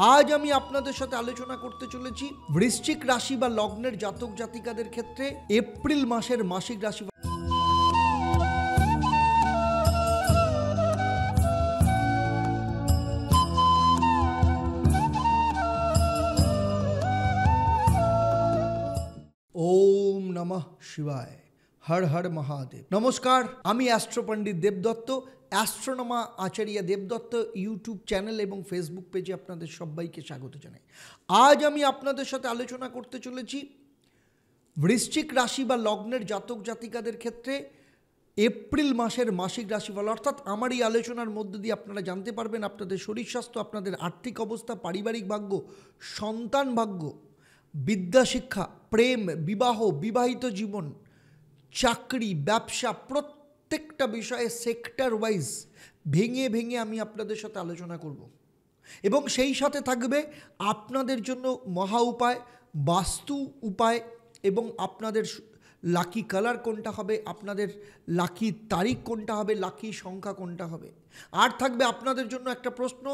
আজ আমি আপনাদের সাথে আলোচনা করতে চলেছি বৃশ্চিক রাশি বা লগ্নের জাতক জাতিকাদের ক্ষেত্রে এপ্রিল মাসের মাসিক রাশি। ওম নমঃ শিবায়, হর হর মহাদেব। নমস্কার, আমি অ্যাস্ট্রো পণ্ডিত দেবদত্ত, অ্যাস্ট্রোনমা আচার্য দেবদত্ত ইউটিউব চ্যানেল এবং ফেসবুক পেজে আপনাদের সবাইকে স্বাগত জানাই। আজ আমি আপনাদের সাথে আলোচনা করতে চলেছি বৃশ্চিক রাশি বা লগ্নের জাতক জাতিকাদের ক্ষেত্রে এপ্রিল মাসের মাসিক রাশিফল। অর্থাৎ আমার এই আলোচনার মধ্য দিয়ে আপনারা জানতে পারবেন আপনাদের শরীর স্বাস্থ্য, আপনাদের আর্থিক অবস্থা, পারিবারিক ভাগ্য, সন্তান ভাগ্য, বিদ্যাশিক্ষা, প্রেম, বিবাহ, বিবাহিত জীবন, চাকরি, ব্যবসা, প্রত্যেকটা বিষয়ে সেক্টর ওয়াইজ ভেঙে ভেঙে আমি আপনাদের সাথে আলোচনা করব। এবং সেই সাথে থাকবে আপনাদের জন্য মহা উপায়, বাস্তু উপায় এবং আপনাদের লাকি কালার কোনটা হবে, আপনাদের লাকি তারিখ কোনটা হবে, লাকি সংখ্যা কোনটা হবে। আর থাকবে আপনাদের জন্য একটা প্রশ্ন,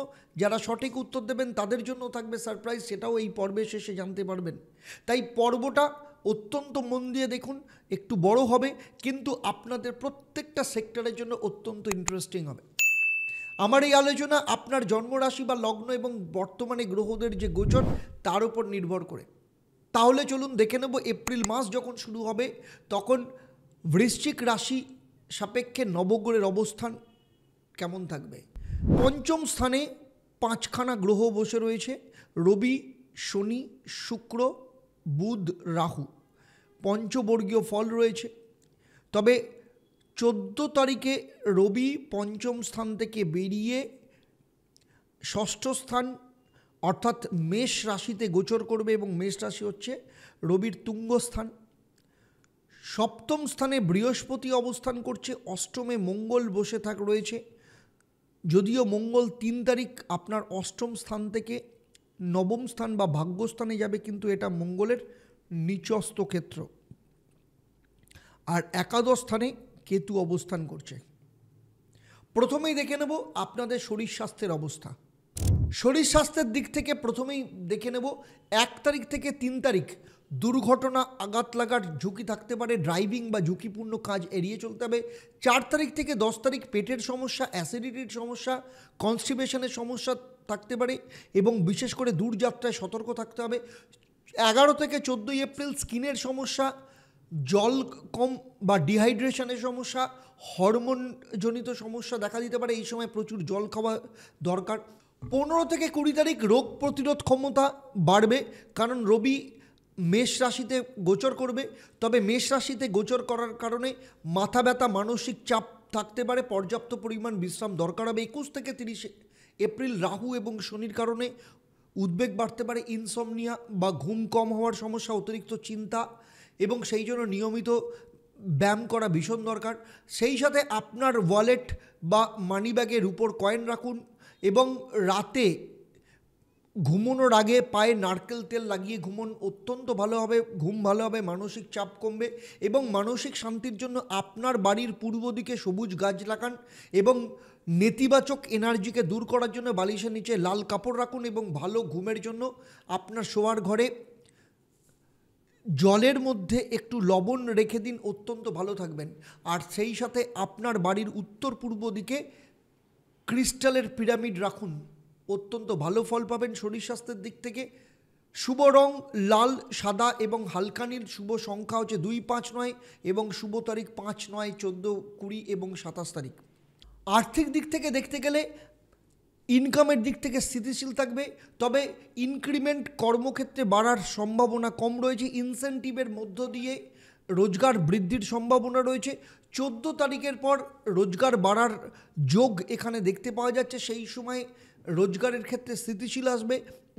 যারা সঠিক উত্তর দেবেন তাদের জন্য থাকবে সারপ্রাইজ, সেটাও এই পর্বের শেষে জানতে পারবেন। তাই পর্বটা অত্যন্ত মন দিয়ে দেখুন, একটু বড় হবে কিন্তু আপনাদের প্রত্যেকটা সেক্টরের জন্য অত্যন্ত ইন্টারেস্টিং হবে। আমার এই আলোচনা আপনার জন্মরাশি বা লগ্ন এবং বর্তমানে গ্রহদের যে গোচর তার উপর নির্ভর করে। তাহলে চলুন দেখে নেব এপ্রিল মাস যখন শুরু হবে তখন বৃশ্চিক রাশি সাপেক্ষে নবগ্রহের অবস্থান কেমন থাকবে। পঞ্চম স্থানে পাঁচখানা গ্রহ বসে রয়েছে, রবি, শনি, শুক্র, বুধ, রাহু। পঞ্চবর্গীয় ফল রয়েছে। তবে 14 তারিখে রবি পঞ্চম স্থান থেকে বেরিয়ে ষষ্ঠ স্থান অর্থাৎ মেষ রাশিতে গোচর করবে এবং মেষ রাশি হচ্ছে রবির তুঙ্গস্থান। সপ্তম স্থানে বৃহস্পতি অবস্থান করছে, অষ্টমে মঙ্গল বসে রয়েছে। যদিও মঙ্গল 3 তারিখ আপনার অষ্টম স্থান থেকে নবম স্থান বা ভাগ্যস্থানে যাবে, কিন্তু এটা মঙ্গলের নিচস্থ ক্ষেত্র। আর একাদশ স্থানে কেতু অবস্থান করছে। প্রথমেই দেখে নেব আপনাদের শরীর স্বাস্থ্যের অবস্থা। শরীর স্বাস্থ্যের দিক থেকে প্রথমেই দেখে নেব 1 তারিখ থেকে 3 তারিখ দুর্ঘটনা, আঘাত লাগার ঝুঁকি থাকতে পারে, ড্রাইভিং বা ঝুঁকিপূর্ণ কাজ এড়িয়ে চলতে হবে। 4 তারিখ থেকে 10 তারিখ পেটের সমস্যা, অ্যাসিডিটির সমস্যা, কনস্টিপেশনের সমস্যা থাকতে পারে এবং বিশেষ করে দূরযাত্রায় সতর্ক থাকতে হবে। 11 থেকে 14 এপ্রিল স্কিনের সমস্যা, জল কম বা ডিহাইড্রেশনের সমস্যা, হরমোনজনিত সমস্যা দেখা দিতে পারে। এই সময় প্রচুর জল খাওয়া দরকার। 15 থেকে 20 তারিখ রোগ প্রতিরোধ ক্ষমতা বাড়বে, কারণ রবি মেষ রাশিতে গোচর করবে। তবে মেষ রাশিতে গোচর করার কারণে মাথা ব্যথা, মানসিক চাপ থাকতে পারে, পর্যাপ্ত পরিমাণ বিশ্রাম দরকার হবে। 21 থেকে 30 এপ্রিল রাহু এবং শনির কারণে উদ্বেগ বাড়তে পারে, ইনসমনিয়া বা ঘুম কম হওয়ার সমস্যা, অতিরিক্ত চিন্তা, এবং সেই জন্য নিয়মিত ব্যায়াম করা ভীষণ দরকার। সেই সাথে আপনার ওয়ালেট বা মানি ব্যাগে রূপোর কয়েন রাখুন এবং রাতে ঘুমানোর আগে পায়ে নারকেল তেল লাগিয়ে ঘুমন, অত্যন্ত ভালো হবে, ঘুম ভালো হবে, মানসিক চাপ কমবে। এবং মানসিক শান্তির জন্য আপনার বাড়ির পূর্ব দিকে সবুজ গাছ লাগান এবং নেতিবাচক এনার্জিকে দূর করার জন্য বালিশের নিচে লাল কাপড় রাখুন এবং ভালো ঘুমের জন্য আপনার শোয়ার ঘরে জলের মধ্যে একটু লবণ রেখে দিন, অত্যন্ত ভালো থাকবেন। আর সেই সাথে আপনার বাড়ির উত্তর পূর্ব দিকে ক্রিস্টালের পিরামিড রাখুন, অত্যন্ত ভালো ফল পাবেন শরীর স্বাস্থ্যের দিক থেকে। শুভ রং লাল, সাদা এবং হালকা নীল। শুভ সংখ্যা হচ্ছে 2, 5, 9 এবং শুভ তারিখ 5, 9, 14, 20 এবং 27 তারিখ। আর্থিক দিক থেকে দেখতে গেলে ইনকামের দিক থেকে স্থিতিশীল থাকবে, তবে ইনক্রিমেন্ট কর্মক্ষেত্রে বাড়ার সম্ভাবনা কম রয়েছে। ইনসেন্টিভের মধ্য দিয়ে রোজগার বৃদ্ধির সম্ভাবনা রয়েছে। 14 তারিখের পর রোজগার বাড়ার যোগ এখানে দেখতে পাওয়া যাচ্ছে। সেই সময় রোজগারের ক্ষেত্রে স্থিতিশীল আসবে।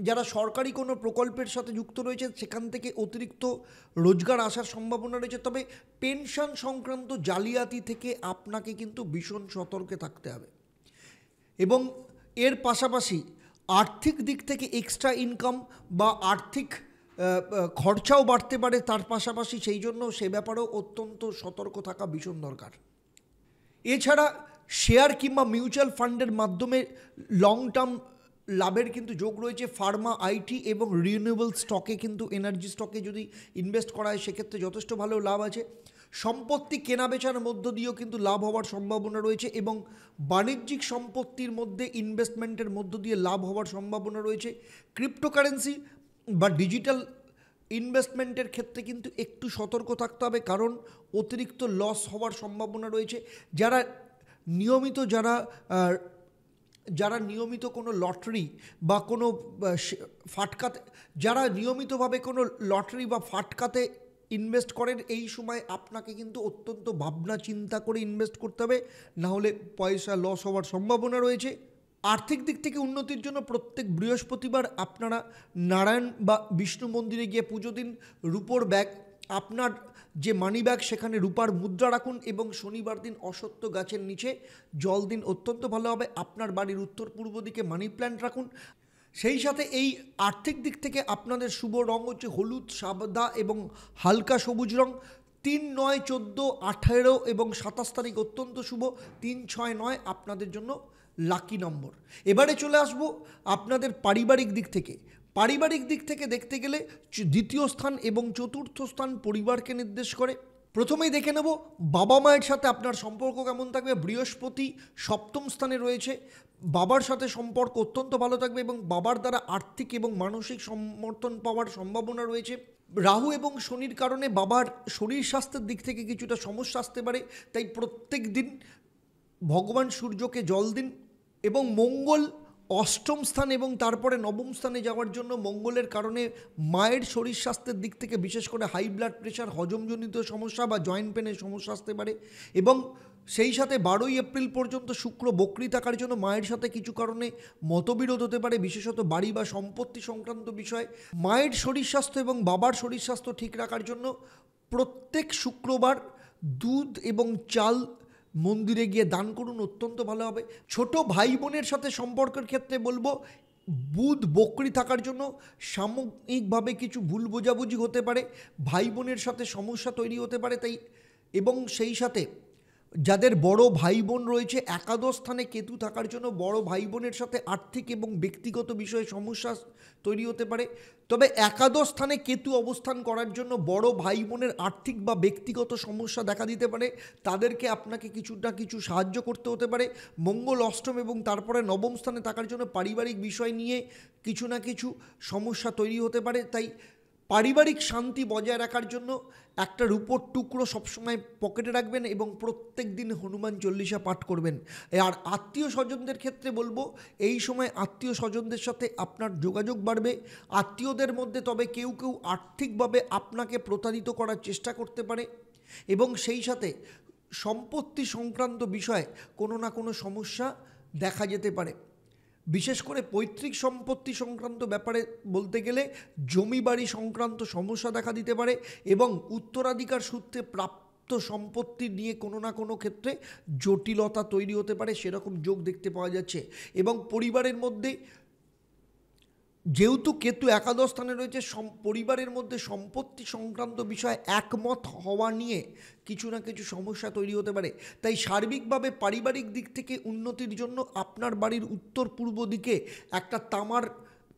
যারা সরকারি কোনো প্রকল্পের সাথে যুক্ত রয়েছে সেখান থেকে অতিরিক্ত রোজগার আসার সম্ভাবনা রয়েছে। তবে পেনশন সংক্রান্ত জালিয়াতি থেকে আপনাকে কিন্তু ভীষণ সতর্কে থাকতে হবে। এবং এর পাশাপাশি আর্থিক দিক থেকে এক্সট্রা ইনকাম বা আর্থিক খরচাও বাড়তে পারে, তার পাশাপাশি সেই জন্য সে ব্যাপারেও অত্যন্ত সতর্ক থাকা ভীষণ দরকার। এছাড়া শেয়ার কিংবা মিউচুয়াল ফান্ডের মাধ্যমে লং টার্ম লাভের কিন্তু যোগ রয়েছে। ফার্মা, আইটি এবং রিনিউয়েবল স্টকে কিন্তু এনার্জি স্টকে যদি ইনভেস্ট করা হয় সেক্ষেত্রে যথেষ্ট ভালো লাভ আছে। সম্পত্তি কেনাবেচার মধ্য দিয়েও কিন্তু লাভ হওয়ার সম্ভাবনা রয়েছে এবং বাণিজ্যিক সম্পত্তির মধ্যে ইনভেস্টমেন্টের মধ্য দিয়ে লাভ হওয়ার সম্ভাবনা রয়েছে। ক্রিপ্টোকারেন্সি বা ডিজিটাল ইনভেস্টমেন্টের ক্ষেত্রে কিন্তু একটু সতর্ক থাকতে হবে, কারণ অতিরিক্ত লস হওয়ার সম্ভাবনা রয়েছে। যারা নিয়মিত কোনো লটারি বা কোনো ফাটকাতে, যারা নিয়মিতভাবে কোনো লটারি বা ফাটকাতে ইনভেস্ট করেন, এই সময় আপনাকে কিন্তু অত্যন্ত ভাবনা চিন্তা করে ইনভেস্ট করতে হবে, নাহলে পয়সা লস হওয়ার সম্ভাবনা রয়েছে। আর্থিক দিক থেকে উন্নতির জন্য প্রত্যেক বৃহস্পতিবার আপনারা নারায়ণ বা বিষ্ণু মন্দিরে গিয়ে পুজো দিন। রূপোর ব্যাগ, আপনার যে মানি ব্যাগ সেখানে রূপার মুদ্রা রাখুন এবং শনিবার দিন অশ্বত্থ গাছের নিচে জল দিন, অত্যন্ত ভালো হবে। আপনার বাড়ির উত্তর পূর্ব দিকে মানি প্ল্যান্ট রাখুন। সেই সাথে এই আর্থিক দিক থেকে আপনাদের শুভ রং হচ্ছে হলুদ, সাদা এবং হালকা সবুজ রং। 3, 9, 14, 18 এবং 27 তারিখ অত্যন্ত শুভ। 3, 6, 9 আপনাদের জন্য লাকি নম্বর। এবারে চলে আসব আপনাদের পারিবারিক দিক থেকে। পারিবারিক দিক থেকে দেখতে গেলে দ্বিতীয় স্থান এবং চতুর্থ স্থান পরিবারকে নির্দেশ করে। প্রথমেই দেখে নেব বাবা মায়ের সাথে আপনার সম্পর্ক কেমন থাকবে। বৃহস্পতি সপ্তম স্থানে রয়েছে, বাবার সাথে সম্পর্ক অত্যন্ত ভালো থাকবে এবং বাবার দ্বারা আর্থিক এবং মানসিক সমর্থন পাওয়ার সম্ভাবনা রয়েছে। রাহু এবং শনির কারণে বাবার শরীর স্বাস্থ্যের দিক থেকে কিছুটা সমস্যা আসতে পারে, তাই প্রত্যেক দিন ভগবান সূর্যকে জল দিন। এবং মঙ্গল অষ্টম স্থান এবং তারপরে নবম স্থানে যাওয়ার জন্য মঙ্গলের কারণে মায়ের শরীর স্বাস্থ্যের দিক থেকে বিশেষ করে হাই ব্লাড প্রেশার, হজমজনিত সমস্যা বা জয়েন্ট পেনের সমস্যা আসতে পারে। এবং সেই সাথে 12ই এপ্রিল পর্যন্ত শুক্র বক্রী থাকার জন্য মায়ের সাথে কিছু কারণে মতবিরোধ হতে পারে, বিশেষত বাড়ি বা সম্পত্তি সংক্রান্ত বিষয়। মায়ের শরীর স্বাস্থ্য এবং বাবার শরীর স্বাস্থ্য ঠিক রাখার জন্য প্রত্যেক শুক্রবার দুধ এবং চাল মন্দিরে গিয়ে দান করুন, অত্যন্ত ভালো হবে। ছোট ভাই বোনের সাথে সম্পর্কের ক্ষেত্রে বলবো বুধ বক্রী থাকার জন্য সাময়িকভাবে কিছু ভুল বোঝাবুঝি হতে পারে, ভাই বোনের সাথে সমস্যা তৈরি হতে পারে। তাই এবং সেই সাথে যাদের বড় ভাই বোন রয়েছে, একাদশ স্থানে কেতু থাকার জন্য বড় ভাই বোনের সাথে আর্থিক এবং ব্যক্তিগত বিষয়ে সমস্যা তৈরি হতে পারে। তবে একাদশ স্থানে কেতু অবস্থান করার জন্য বড় ভাই বোনের আর্থিক বা ব্যক্তিগত সমস্যা দেখা দিতে পারে, তাদেরকে আপনাকে কিছু না কিছু সাহায্য করতে হতে পারে। মঙ্গল অষ্টম এবং তারপরে নবম স্থানে থাকার জন্য পারিবারিক বিষয় নিয়ে কিছু না কিছু সমস্যা তৈরি হতে পারে। তাই পারিবারিক শান্তি বজায় রাখার জন্য একটা রূপোর টুকরো সবসময় পকেটে রাখবেন এবং প্রত্যেক দিন হনুমান চল্লিশা পাঠ করবেন। আর আত্মীয় স্বজনদের ক্ষেত্রে বলবো এই সময় আত্মীয় স্বজনদের সাথে আপনার যোগাযোগ বাড়বে। আত্মীয়দের মধ্যে তবে কেউ কেউ আর্থিকভাবে আপনাকে প্রতারিত করার চেষ্টা করতে পারে এবং সেই সাথে সম্পত্তি সংক্রান্ত বিষয়ে কোনো না কোনো সমস্যা দেখা যেতে পারে। বিশেষ করে পৈতৃক সম্পত্তি সংক্রান্ত ব্যাপারে বলতে গেলে জমি বাড়ি সংক্রান্ত সমস্যা দেখা দিতে পারে এবং উত্তরাধিকার সূত্রে প্রাপ্ত সম্পত্তি নিয়ে কোনো না কোনো ক্ষেত্রে জটিলতা তৈরি হতে পারে, সেরকম যোগ দেখতে পাওয়া যাচ্ছে। এবং পরিবারের মধ্যে যেহেতু কেতু একাদশ স্থানে রয়েছে, পরিবারের মধ্যে সম্পত্তি সংক্রান্ত বিষয়ে একমত হওয়া নিয়ে কিছু না কিছু সমস্যা তৈরি হতে পারে। তাই সার্বিকভাবে পারিবারিক দিক থেকে উন্নতির জন্য আপনার বাড়ির উত্তর পূর্ব দিকে একটা তামার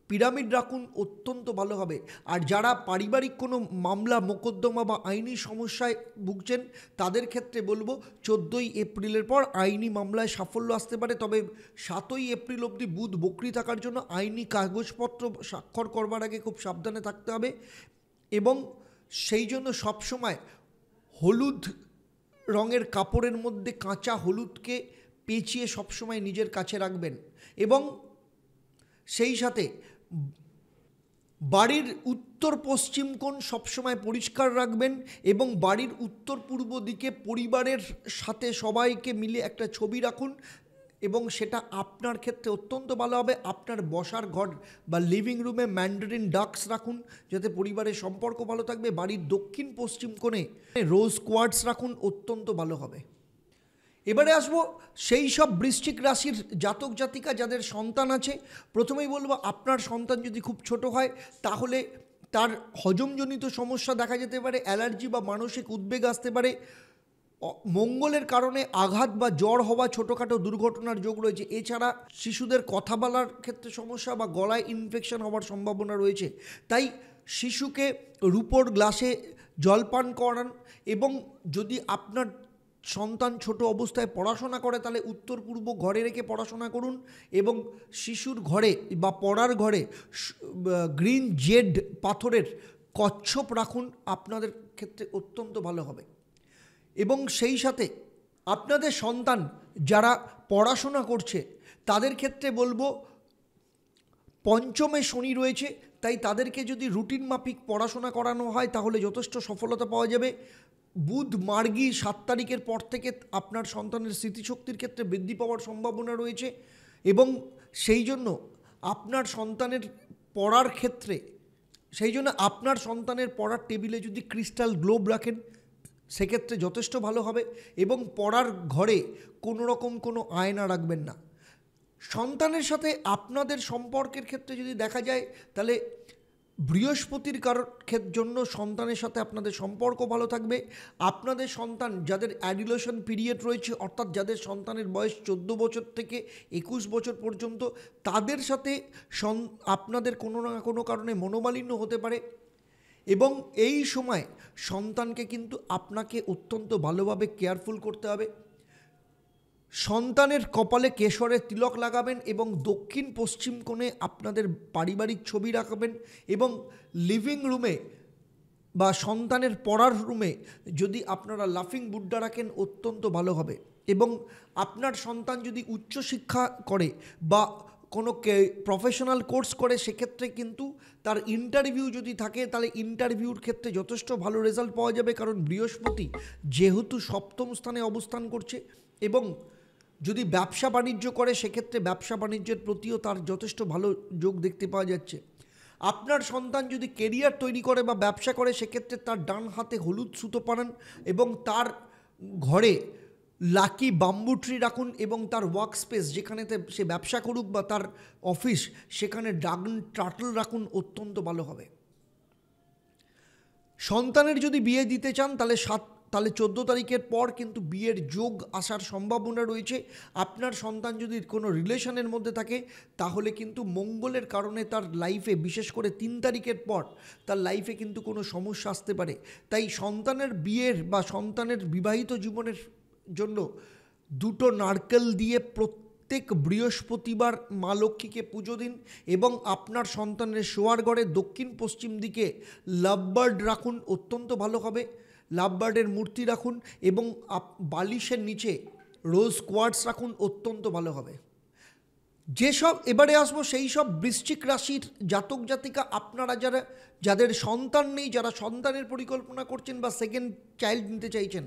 পিরামিড রাখুন, অত্যন্ত ভালো হবে। আর যারা পারিবারিক কোনো মামলা মোকদ্দমা বা আইনি সমস্যায় ভুগছেন তাদের ক্ষেত্রে বলবো 14ই এপ্রিলের পর আইনি মামলায় সাফল্য আসতে পারে। তবে 7ই এপ্রিল অবধি বুধ বক্রী থাকার জন্য আইনি কাগজপত্র স্বাক্ষর করবার আগে খুব সাবধানে থাকতে হবে এবং সেই জন্য সবসময় হলুদ রঙের কাপড়ের মধ্যে কাঁচা হলুদকে পেঁচিয়ে সবসময় নিজের কাছে রাখবেন এবং সেই সাথে বাড়ির উত্তর পশ্চিম কোণ সবসময় পরিষ্কার রাখবেন এবং বাড়ির উত্তর পূর্ব দিকে পরিবারের সাথে সবাইকে মিলে একটা ছবি রাখুন এবং সেটা আপনার ক্ষেত্রে অত্যন্ত ভালো হবে। আপনার বসার ঘর বা লিভিং রুমে ম্যান্ডারিন ডাক্স রাখুন যাতে পরিবারের সম্পর্ক ভালো থাকবে। বাড়ির দক্ষিণ পশ্চিম কোণে রোজ কোয়ার্টস রাখুন, অত্যন্ত ভালো হবে। এবারে আসবো সেই সব বৃশ্চিক রাশির জাতক জাতিকা যাদের সন্তান আছে। প্রথমেই বলবো আপনার সন্তান যদি খুব ছোট হয় তাহলে তার হজমজনিত সমস্যা দেখা যেতে পারে, অ্যালার্জি বা মানসিক উদ্বেগ আসতে পারে, মঙ্গলের কারণে আঘাত বা জ্বর হওয়া ছোটোখাটো দুর্ঘটনার যোগ রয়েছে। এছাড়া শিশুদের কথা বলার ক্ষেত্রে সমস্যা বা গলায় ইনফেকশন হওয়ার সম্ভাবনা রয়েছে। তাই শিশুকে রূপোর গ্লাসে জলপান করান, এবং যদি আপনার সন্তান ছোট অবস্থায় পড়াশোনা করে তাহলে উত্তর পূর্ব ঘরে রেখে পড়াশোনা করুন, এবং শিশুর ঘরে বা পড়ার ঘরে গ্রিন জেড পাথরের কচ্ছপ রাখুন, আপনাদের ক্ষেত্রে অত্যন্ত ভালো হবে। এবং সেই সাথে আপনাদের সন্তান যারা পড়াশোনা করছে তাদের ক্ষেত্রে বলবো, পঞ্চমে শনি রয়েছে, তাই তাদেরকে যদি রুটিন মাফিক পড়াশোনা করানো হয় তাহলে যথেষ্ট সফলতা পাওয়া যাবে। বুধ মার্গী 7 তারিখের পর থেকে আপনার সন্তানের স্মৃতিশক্তির ক্ষেত্রে বৃদ্ধি পাওয়ার সম্ভাবনা রয়েছে, এবং সেই জন্য আপনার সন্তানের পড়ার ক্ষেত্রে আপনার সন্তানের পড়ার টেবিলে যদি ক্রিস্টাল গ্লোব রাখেন সেক্ষেত্রে যথেষ্ট ভালো হবে। এবং পড়ার ঘরে কোনো রকম কোনো আয়না রাখবেন না। সন্তানের সাথে আপনাদের সম্পর্কের ক্ষেত্রে যদি দেখা যায় তাহলে বৃহস্পতির জন্য সন্তানের সাথে আপনাদের সম্পর্ক ভালো থাকবে। আপনাদের সন্তান যাদের অ্যাডুলেশন পিরিয়ড রয়েছে, অর্থাৎ যাদের সন্তানের বয়স 14 বছর থেকে 21 বছর পর্যন্ত, তাদের সাথে আপনাদের কোনো না কোনো কারণে মনোমালিন্য হতে পারে, এবং এই সময় সন্তানকে কিন্তু আপনাকে অত্যন্ত ভালোভাবে কেয়ারফুল করতে হবে। সন্তানের কপালে কেশরের তিলক লাগাবেন, এবং দক্ষিণ পশ্চিম কোণে আপনাদের পারিবারিক ছবি রাখবেন, এবং লিভিং রুমে বা সন্তানের পড়ার রুমে যদি আপনারা লাফিং বুদ্ধা রাখেন অত্যন্ত ভালো হবে। এবং আপনার সন্তান যদি উচ্চশিক্ষা করে বা কোনো প্রফেশনাল কোর্স করে সেক্ষেত্রে কিন্তু তার ইন্টারভিউ যদি থাকে তাহলে ইন্টারভিউর ক্ষেত্রে যথেষ্ট ভালো রেজাল্ট পাওয়া যাবে, কারণ বৃহস্পতি যেহেতু সপ্তম স্থানে অবস্থান করছে। এবং যদি ব্যবসা বাণিজ্য করে সেক্ষেত্রে ব্যবসা বাণিজ্যের প্রতিও তার যথেষ্ট ভালো যোগ দেখতে পাওয়া যাচ্ছে। আপনার সন্তান যদি কেরিয়ার তৈরি করে বা ব্যবসা করে সেক্ষেত্রে তার ডান হাতে হলুদ সুতো পরান, এবং তার ঘরে লাকি বাম্বু ট্রি রাখুন, এবং তার ওয়ার্ক স্পেস যেখানেতে সে ব্যবসা করুক বা তার অফিস সেখানে ড্রাগন টার্টল রাখুন, অত্যন্ত ভালো হবে। সন্তানের যদি বিয়ে দিতে চান তাহলে 14 তারিখের পর কিন্তু বিয়ের যোগ আসার সম্ভাবনা রয়েছে। আপনার সন্তান যদি কোনো রিলেশনের মধ্যে থাকে তাহলে কিন্তু মঙ্গলের কারণে তার লাইফে, বিশেষ করে 3 তারিখের পর তার লাইফে কিন্তু কোনো সমস্যা আসতে পারে। তাই সন্তানের বিয়ের বা সন্তানের বিবাহিত জীবনের জন্য 2টো নারকেল দিয়ে প্রত্যেক বৃহস্পতিবার মা লক্ষ্মীকে পুজো দিন, এবং আপনার সন্তানের শোয়ার ঘরে দক্ষিণ পশ্চিম দিকে লাভবার্ড রাখুন, অত্যন্ত ভালো হবে। লাভবার্ডের মূর্তি রাখুন, এবং বালিশের নিচে রোজ কোয়ার্টস রাখুন, অত্যন্ত ভালো হবে। এবারে আসবো সেই সব বৃশ্চিক রাশির জাতক জাতিকা, আপনারা যাদের সন্তান নেই, যারা সন্তানের পরিকল্পনা করছেন বা সেকেন্ড চাইল্ড নিতে চাইছেন,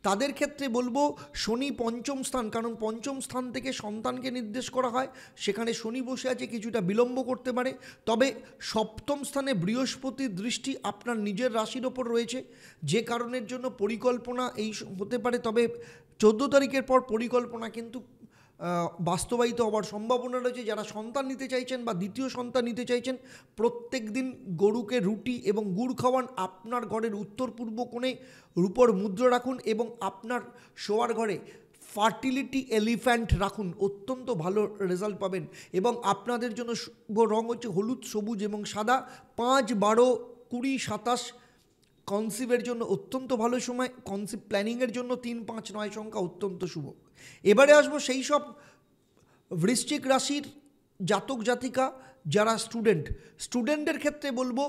তাদের ক্ষেত্রে বলবো শনি পঞ্চম স্থান, কারণ পঞ্চম স্থান থেকে সন্তানকে নির্দেশ করা হয়, সেখানে শনি বসে আছে, কিছুটা বিলম্ব করতে পারে। তবে সপ্তম স্থানে বৃহস্পতির দৃষ্টি আপনার নিজের রাশির ওপর রয়েছে, যে কারণের জন্য পরিকল্পনা এই হতে পারে। তবে 14 তারিখের পর পরিকল্পনা কিন্তু বাস্তবায়িত হওয়ার সম্ভাবনা রয়েছে। যারা সন্তান নিতে চাইছেন বা দ্বিতীয় সন্তান নিতে চাইছেন, প্রত্যেক দিন গরুকে রুটি এবং গুড় খাওয়ান, আপনার ঘরের উত্তর পূর্ব কোণে রূপোর মুদ্রা রাখুন, এবং আপনার শোয়ার ঘরে ফার্টিলিটি এলিফ্যান্ট রাখুন, অত্যন্ত ভালো রেজাল্ট পাবেন। এবং আপনাদের জন্য শুভ রং হচ্ছে হলুদ, সবুজ এবং সাদা। 5, 12, 20, 27 কনসিভের জন্য অত্যন্ত ভালো সময়। কনসিভ প্ল্যানিংয়ের জন্য 3, 5, 9 সংখ্যা অত্যন্ত শুভ। এবারে আসবো সেই সব বৃশ্চিক রাশির জাতক জাতিকা যারা স্টুডেন্টের ক্ষেত্রে বলবো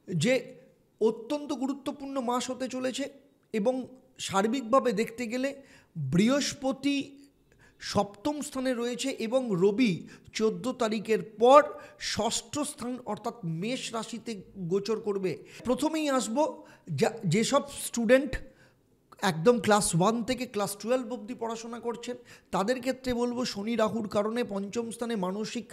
যে অত্যন্ত গুরুত্বপূর্ণ মাস হতে চলেছে, এবং সার্বিকভাবে দেখতে গেলে বৃহস্পতি সপ্তম স্থানে রয়েছে, এবং রবি 14 তারিখের পর ষষ্ঠ স্থান অর্থাৎ মেষ রাশিতে গোচর করবে। প্রথমেই আসবো যেসব স্টুডেন্ট একদম ক্লাস 1 থেকে ক্লাস 12 অবধি পড়াশোনা করছেন, তাদের ক্ষেত্রে বলবো শনি রাহুর কারণে পঞ্চম স্থানে মানসিক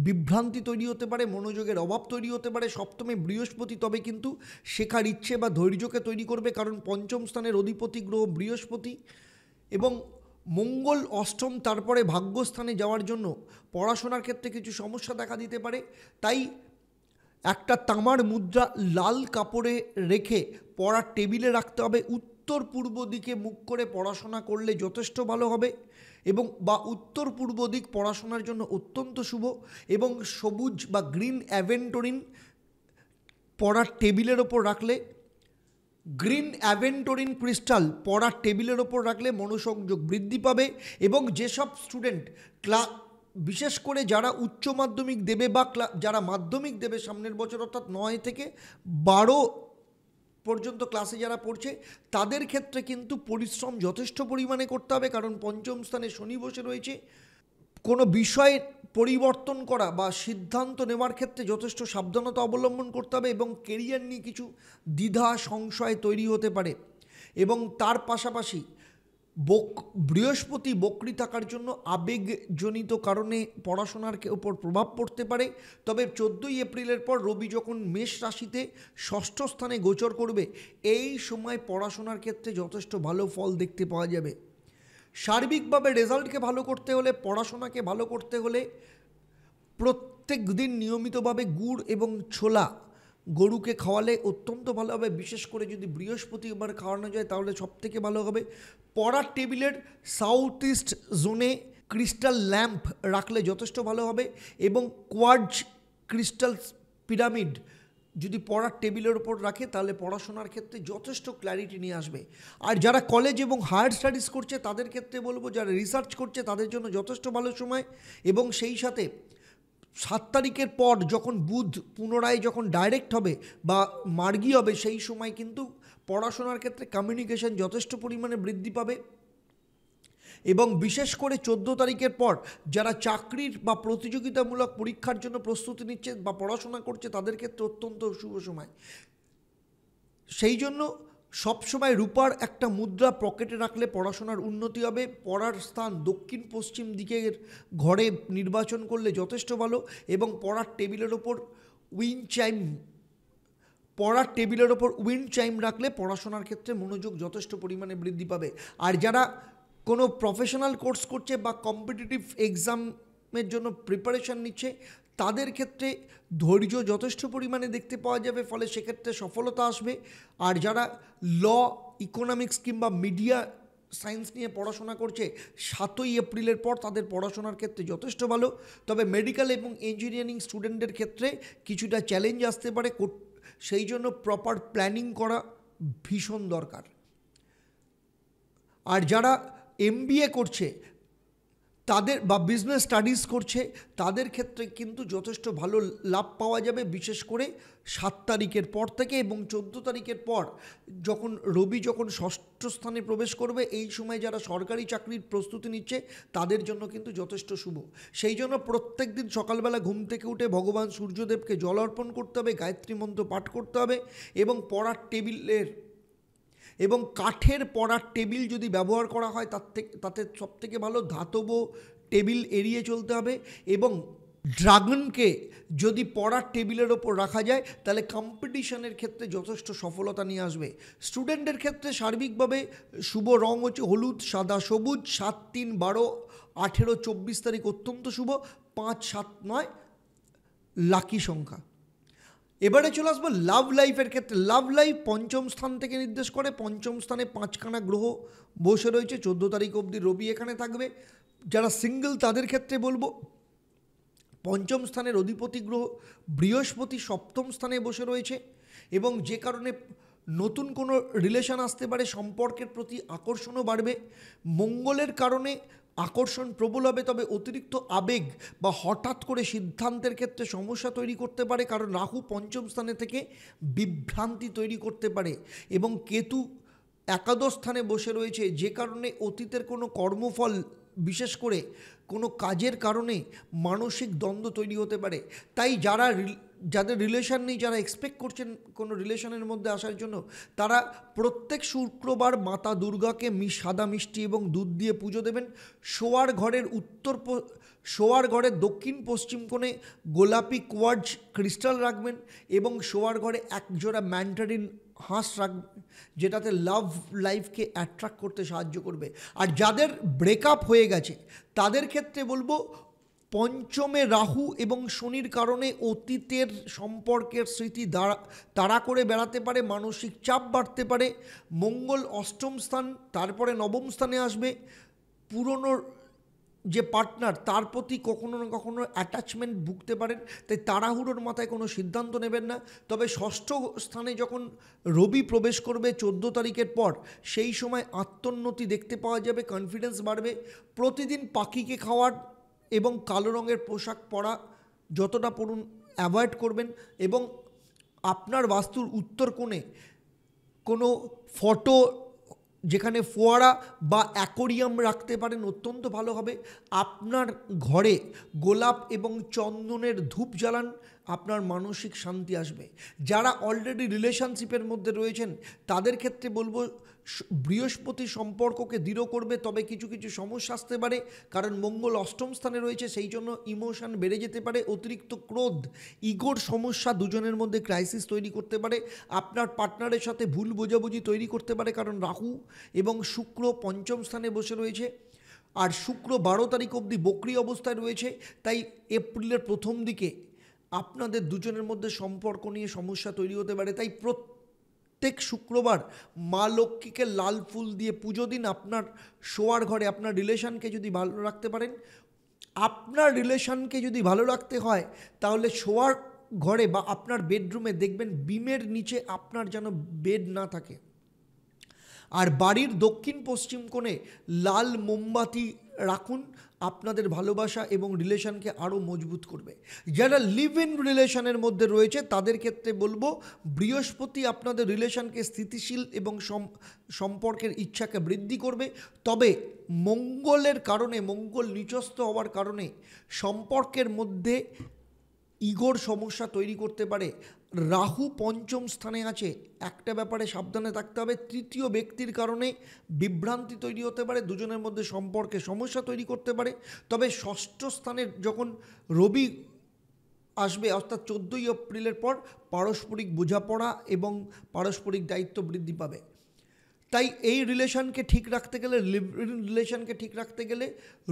বিভ্রান্তি তৈরি হতে পারে, মনোযোগের অভাব তৈরি হতে পারে। সপ্তমে বৃহস্পতি, তবে কিন্তু শেখার ইচ্ছে বা ধৈর্যকে তৈরি করবে, কারণ পঞ্চম স্থানের অধিপতি গ্রহ বৃহস্পতি, এবং মঙ্গল অষ্টম, তারপরে ভাগ্যস্থানে যাওয়ার জন্য পড়াশোনার ক্ষেত্রে কিছু সমস্যা দেখা দিতে পারে। তাই একটা তামার মুদ্রা লাল কাপড়ে রেখে পড়ার টেবিলে রাখতে হবে। উত্তর উত্তর পূর্ব দিকে মুখ করে পড়াশোনা করলে যথেষ্ট ভালো হবে, এবং বা উত্তর পূর্ব দিক পড়াশোনার জন্য অত্যন্ত শুভ। এবং সবুজ বা গ্রিন অ্যাভেন্টোরিন পড়ার টেবিলের ওপর রাখলে, গ্রিন অ্যাভেন্টোরিন ক্রিস্টাল পড়ার টেবিলের ওপর রাখলে মনোসংযোগ বৃদ্ধি পাবে। এবং যেসব স্টুডেন্ট বিশেষ করে যারা উচ্চ মাধ্যমিক দেবে বা যারা মাধ্যমিক দেবে সামনের বছর, অর্থাৎ 9 থেকে 12 পর্যন্ত ক্লাসে যারা পড়ছে, তাদের ক্ষেত্রে কিন্তু পরিশ্রম যথেষ্ট পরিমাণে করতে হবে, কারণ পঞ্চম স্থানে শনি বসে রয়েছে। কোনো বিষয় পরিবর্তন করা বা সিদ্ধান্ত নেওয়ার ক্ষেত্রে যথেষ্ট সাবধানতা অবলম্বন করতে হবে, এবং কেরিয়ার নিয়ে কিছু দ্বিধা সংশয় তৈরি হতে পারে। এবং তার পাশাপাশি বৃহস্পতি বক্রী থাকার জন্য আবেগজনিত কারণে পড়াশোনার উপর প্রভাব পড়তে পারে। তবে 14ই এপ্রিলের পর রবি যখন মেষ রাশিতে ষষ্ঠ স্থানে গোচর করবে, এই সময় পড়াশোনার ক্ষেত্রে যথেষ্ট ভালো ফল দেখতে পাওয়া যাবে। সার্বিকভাবে রেজাল্টকে ভালো করতে হলে, পড়াশোনাকে ভালো করতে হলে প্রত্যেক দিন নিয়মিতভাবে গুড় এবং ছোলা গরুকে খাওয়ালে অত্যন্ত ভালো হবে। বিশেষ করে যদি বৃহস্পতিবার খাওয়ানো যায় তাহলে সবথেকে ভালো হবে। পড়ার টেবিলের সাউথ ইস্ট জোনে ক্রিস্টাল ল্যাম্প রাখলে যথেষ্ট ভালো হবে, এবং কোয়ার্টজ ক্রিস্টাল পিরামিড যদি পড়ার টেবিলের ওপর রাখে তাহলে পড়াশোনার ক্ষেত্রে যথেষ্ট ক্ল্যারিটি নিয়ে আসবে। আর যারা কলেজ এবং হায়ার স্টাডিজ করছে তাদের ক্ষেত্রে বলবো, যারা রিসার্চ করছে তাদের জন্য যথেষ্ট ভালো সময়। এবং সেই সাথে 7 তারিখের পর যখন বুধ পুনরায় যখন ডাইরেক্ট হবে বা মার্গী হবে, সেই সময় কিন্তু পড়াশোনার ক্ষেত্রে কমিউনিকেশন যথেষ্ট পরিমাণে বৃদ্ধি পাবে। এবং বিশেষ করে 14 তারিখের পর যারা চাকরির বা প্রতিযোগিতামূলক পরীক্ষার জন্য প্রস্তুতি নিচ্ছে বা পড়াশোনা করছে তাদের ক্ষেত্রে অত্যন্ত শুভ সময়। সেই জন্য সবসময় রূপার একটা মুদ্রা পকেটে রাখলে পড়াশোনার উন্নতি হবে। পড়ার স্থান দক্ষিণ পশ্চিম দিকের ঘরে নির্বাচন করলে যথেষ্ট ভালো। এবং পড়ার টেবিলের ওপর উইন্ড চাইম রাখলে পড়াশোনার ক্ষেত্রে মনোযোগ যথেষ্ট পরিমাণে বৃদ্ধি পাবে। আর যারা কোনো প্রফেশনাল কোর্স করছে বা কম্পিটিটিভ এক্সামের জন্য প্রিপারেশান নিচ্ছে, তাদের ক্ষেত্রে ধৈর্য যথেষ্ট পরিমাণে দেখতে পাওয়া যাবে, ফলে সেক্ষেত্রে সফলতা আসবে। আর যারা ল, ইকোনমিক্স কিংবা মিডিয়া সায়েন্স নিয়ে পড়াশোনা করছে, 7ই এপ্রিলের পর তাদের পড়াশোনার ক্ষেত্রে যথেষ্ট ভালো। তবে মেডিকেল এবং ইঞ্জিনিয়ারিং স্টুডেন্টদের ক্ষেত্রে কিছুটা চ্যালেঞ্জ আসতে পারে, সেই জন্য প্রপার প্ল্যানিং করা ভীষণ দরকার। আর যারা MBA করছে তাদের বা বিজনেস স্টাডিজ করছে তাদের ক্ষেত্রে কিন্তু যথেষ্ট ভালো লাভ পাওয়া যাবে, বিশেষ করে 7 তারিখের পর থেকে। এবং 14 তারিখের পর যখন রবি যখন ষষ্ঠ স্থানে প্রবেশ করবে, এই সময় যারা সরকারি চাকরির প্রস্তুতি নিচ্ছে তাদের জন্য কিন্তু যথেষ্ট শুভ। সেই জন্য প্রত্যেক দিন সকালবেলা ঘুম থেকে উঠে ভগবান সূর্যদেবকে জল অর্পণ করতে হবে, গায়ত্রী মন্ত্র পাঠ করতে হবে, এবং পড়ার টেবিলের এবং কাঠের পড়ার টেবিল যদি ব্যবহার করা হয় তাতে সবথেকে ভালো। ধাতব টেবিল এড়িয়ে চলতে হবে। এবং ড্রাগনকে যদি পড়ার টেবিলের ওপর রাখা যায় তাহলে কম্পিটিশনের ক্ষেত্রে যথেষ্ট সফলতা নিয়ে আসবে। স্টুডেন্টের ক্ষেত্রে সার্বিকভাবে শুভ রং হচ্ছে হলুদ, সাদা, সবুজ। 7, 3, 12, 18, 24 তারিখ অত্যন্ত শুভ। 5, 7, 9 লাকি সংখ্যা। এবারে চলে আসবো লাভ লাইফের ক্ষেত্রে। লাভ লাইফ পঞ্চম স্থান থেকে নির্দেশ করে। পঞ্চম স্থানে 5খানা গ্রহ বসে রয়েছে। 14 তারিখ অবধি রবি এখানে থাকবে। যারা সিঙ্গেল তাদের ক্ষেত্রে বলবো, পঞ্চম স্থানের অধিপতি গ্রহ বৃহস্পতি সপ্তম স্থানে বসে রয়েছে, এবং যে কারণে নতুন কোনো রিলেশন আসতে পারে, সম্পর্কের প্রতি আকর্ষণও বাড়বে। মঙ্গলের কারণে আকর্ষণ প্রবল হবে, তবে অতিরিক্ত আবেগ বা হঠাৎ করে সিদ্ধান্তের ক্ষেত্রে সমস্যা তৈরি করতে পারে, কারণ রাহু পঞ্চম স্থানে থেকে বিভ্রান্তি তৈরি করতে পারে। এবং কেতু একাদশ স্থানে বসে রয়েছে, যে কারণে অতীতের কোনো কর্মফল, বিশেষ করে কোনো কাজের কারণে মানসিক দ্বন্দ্ব তৈরি হতে পারে। তাই যাদের রিলেশন নেই, যারা এক্সপেক্ট করছেন কোনো রিলেশনের মধ্যে আসার জন্য, তারা প্রত্যেক শুক্রবার মাতা দুর্গাকে সাদা মিষ্টি এবং দুধ দিয়ে পুজো দেবেন। শোয়ার ঘরের দক্ষিণ পশ্চিম কোণে গোলাপি কোয়ার্টজ ক্রিস্টাল রাখবেন, এবং শোয়ার ঘরে এক জোড়া ম্যান্টারিন হাঁস রাখবেন, যেটাতে লাভ লাইফকে অ্যাট্রাক্ট করতে সাহায্য করবে। আর যাদের ব্রেকআপ হয়ে গেছে তাদের ক্ষেত্রে বলবো পঞ্চমে রাহু এবং শনির কারণে অতীতের সম্পর্কের স্মৃতি তাড়া করে বেড়াতে পারে, মানসিক চাপ বাড়তে পারে। মঙ্গল অষ্টম স্থান, তারপরে নবম স্থানে আসবে। পুরনো যে পার্টনার তার প্রতি কখনো না কখনো অ্যাটাচমেন্ট ভুগতে পারেন, তাই তাড়াহুড়োর মাথায় কোনো সিদ্ধান্ত নেবেন না। তবে ষষ্ঠ স্থানে যখন রবি প্রবেশ করবে 14 তারিখের পর, সেই সময় আত্মোন্নতি দেখতে পাওয়া যাবে, কনফিডেন্স বাড়বে। প্রতিদিন পাখিকে খাওয়ার এবং কালো রঙের পোশাক পরা যতটা পড়ুন অ্যাভয়েড করবেন, এবং আপনার বাস্তুর উত্তর কোণে কোনো ফটো, যেখানে ফোয়ারা বা অ্যাকোরিয়াম রাখতে পারেন, অত্যন্ত ভালো হবে। আপনার ঘরে গোলাপ এবং চন্দনের ধূপ জ্বালান, আপনার মানসিক শান্তি আসবে। যারা অলরেডি রিলেশনশিপের মধ্যে রয়েছেন তাদের ক্ষেত্রে বলবো বৃহস্পতি সম্পর্ককে দৃঢ় করবে, তবে কিছু কিছু সমস্যা আসতে পারে, কারণ মঙ্গল অষ্টম স্থানে রয়েছে, সেই জন্য ইমোশন বেড়ে যেতে পারে। অতিরিক্ত ক্রোধ, ইগোর সমস্যা দুজনের মধ্যে ক্রাইসিস তৈরি করতে পারে। আপনার পার্টনারের সাথে ভুল বোঝাবুঝি তৈরি করতে পারে, কারণ রাহু এবং শুক্র পঞ্চম স্থানে বসে রয়েছে, আর শুক্র 12 তারিখ অবধি বক্রি অবস্থায় রয়েছে। তাই এপ্রিলের প্রথম দিকে আপনাদের দুজনের মধ্যে সম্পর্ক নিয়ে সমস্যা তৈরি হতে পারে। তাই প্রত্যেক শুক্রবার মা লক্ষ্মীকে লাল ফুল দিয়ে পুজো দিন। আপনার শোয়ার ঘরে আপনার রিলেশনকে যদি ভালো রাখতে পারেন, আপনার রিলেশনকে যদি ভালো রাখতে হয় তাহলে শোয়ার ঘরে বা আপনার বেডরুমে দেখবেন বিমের নিচে আপনার যেন বেড না থাকে। আর বাড়ির দক্ষিণ পশ্চিম কোণে লাল মোমবাতি রাখুন, আপনাদের ভালোবাসা এবং রিলেশনকে আরও মজবুত করবে। যারা লিভ ইন রিলেশনের মধ্যে রয়েছে তাদের ক্ষেত্রে বলবো বৃহস্পতি আপনাদের রিলেশনকে স্থিতিশীল এবং সম্পর্কের ইচ্ছাকে বৃদ্ধি করবে। তবে মঙ্গলের কারণে, মঙ্গল নিচস্থ হওয়ার কারণে সম্পর্কের মধ্যে ইগোর সমস্যা তৈরি করতে পারে। রাহু পঞ্চম স্থানে আছে, একটা ব্যাপারে সাবধানে থাকতে হবে, তৃতীয় ব্যক্তির কারণে বিভ্রান্তি তৈরি হতে পারে, দুজনের মধ্যে সম্পর্কে সমস্যা তৈরি করতে পারে। তবে ষষ্ঠ স্থানে যখন রবি আসবে, অর্থাৎ 14ই এপ্রিলের পর, পারস্পরিক বোঝাপড়া এবং পারস্পরিক দায়িত্ব বৃদ্ধি পাবে। তাই এই রিলেশনকে ঠিক রাখতে গেলে, লিভ ইন রিলেশনকে ঠিক রাখতে গেলে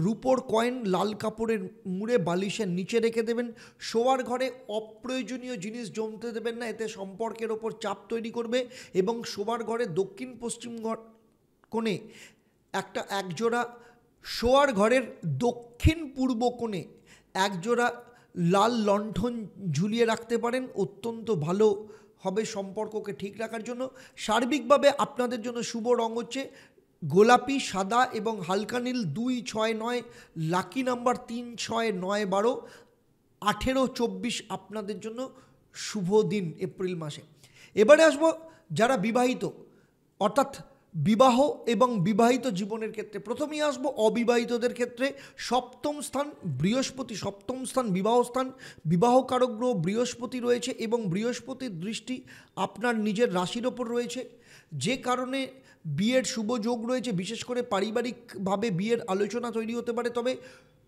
রূপোর কয়েন লাল কাপড়ের মুড়ে বালিশের নিচে রেখে দেবেন। শোয়ার ঘরে অপ্রয়োজনীয় জিনিস জমতে দেবেন না, এতে সম্পর্কের ওপর চাপ তৈরি করবে। এবং শোয়ার ঘরে দক্ষিণ পশ্চিম কোণে একজোড়া, শোয়ার ঘরের দক্ষিণ পূর্ব কোণে একজোড়া লাল লণ্ঠন ঝুলিয়ে রাখতে পারেন, অত্যন্ত ভালো হবে সম্পর্ককে ঠিক রাখার জন্য। সার্বিকভাবে আপনাদের জন্য শুভ রং হচ্ছে গোলাপি, সাদা এবং হালকা নীল। 2, 6, 9 লাকি নাম্বার, 3, 6, 9, 12, 18, 24 আপনাদের জন্য শুভ দিন এপ্রিল মাসে। এবারে আসবো যারা বিবাহিত, অর্থাৎ বিবাহ এবং বিবাহিত জীবনের ক্ষেত্রে। প্রথমেই আসবো অবিবাহিতদের ক্ষেত্রে। সপ্তম স্থান বৃহস্পতি, সপ্তম স্থান বিবাহ স্থান, বিবাহ কারক গ্রহ বৃহস্পতি রয়েছে এবং বৃহস্পতির দৃষ্টি আপনার নিজের রাশির ওপর রয়েছে, যে কারণে বিয়ের শুভ যোগ রয়েছে। বিশেষ করে পারিবারিকভাবে বিয়ের আলোচনা তৈরি হতে পারে। তবে